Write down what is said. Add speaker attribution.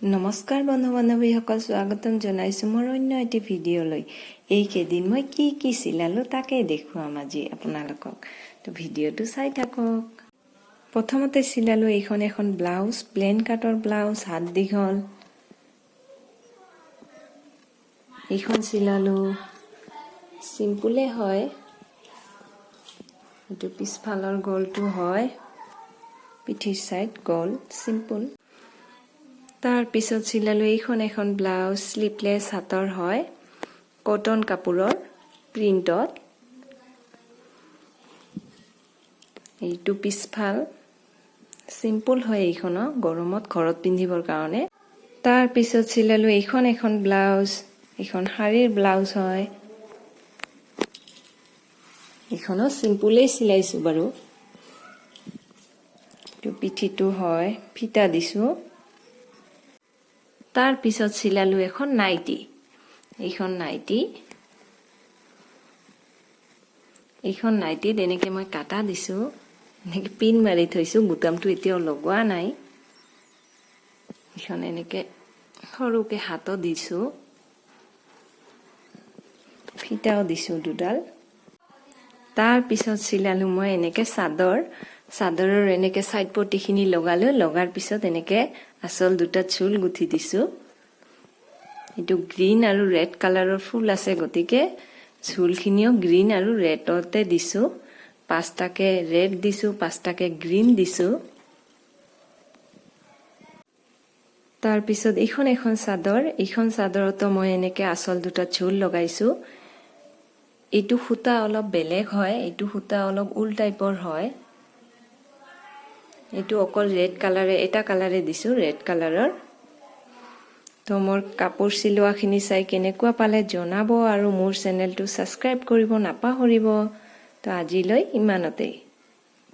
Speaker 1: নমস্কাৰ বন্ধু বান্ধৱীসকল, স্বাগতম জনাইছোঁ মোৰ অন্য এটি ভিডিঅ'লৈ। এইকেইদিন মই কি চিলালোঁ তাকেই দেখুৱাম আজি আপোনালোকক। তো ভিডিঅ'টো চাই থাকক। প্ৰথমতে চিলালোঁ এইখন এখন ব্লাউজ, প্লেন কাটৰ ব্লাউজ, হাত দীঘল। এইখন চিলালোঁ চিম্পুলে হয়, এইটো পিছফালৰ গলটো হয়, পিঠিৰ চাইড গল চিম্পুল। তাৰ পিছত চিলালোঁ এইখন এখন ব্লাউজ, স্লিপলেছ হাতৰ হয়, কটন কাপোৰৰ প্ৰিণ্টত। এইটো পিছফাল চিম্পুল হয়, এইখনো গৰমত ঘৰত পিন্ধিবৰ কাৰণে। তাৰ পিছত চিলালোঁ এইখন এখন ব্লাউজ, এইখন শাৰীৰ ব্লাউজ হয়, এইখনো চিম্পুলেই চিলাইছোঁ বাৰু। এইটো পিঠিটো হয়, ফিটা দিছোঁ। তাৰ পিছত চিলালোঁ এখন নাইটি, এইখন নাইটিত এনেকে মই কাটা দিছোঁ, এনেকে পিন মাৰি থৈছোঁ, বুটামটো এতিয়াও লগোৱা নাই। এইখন এনেকে সৰুকে হাতো দিছোঁ, ফিটাও দিছোঁ দুডাল। তাৰ পিছত চিলালোঁ মই এনেকে চাদৰৰ এনেকে চাইড পটিখিনি লগালোঁ, লগাৰ পিছত এনেকে আঁচল দুটাত চুল গুঠি দিছোঁ। এইটো গ্ৰীণ আৰু ৰেড কালাৰৰ ফুল আছে, গতিকে চুলখিনিও গ্ৰীণ আৰু ৰেডতে দিছোঁ। 5টাকে ৰেড দিছোঁ, 5টাকে গ্ৰীণ দিছোঁ। তাৰপিছত এইখন এখন চাদৰ, এইখন চাদৰতো মই এনেকে আঁচল দুটাত চুল লগাইছোঁ। এইটো সূতা অলপ বেলেগ হয়, এইটো সূতা অলপ ঊল টাইপৰ হয়। এইটো অকল ৰেড কালাৰে, এটা কালাৰে দিছোঁ, ৰেড কালাৰৰ। তো মোৰ কাপোৰ চিলোৱাখিনি চাই কেনেকুৱা পালে জনাব, আৰু মোৰ চেনেলটো ছাবস্ক্ৰাইব কৰিব নাপাহৰিব। তো আজিলৈ ইমানতেই।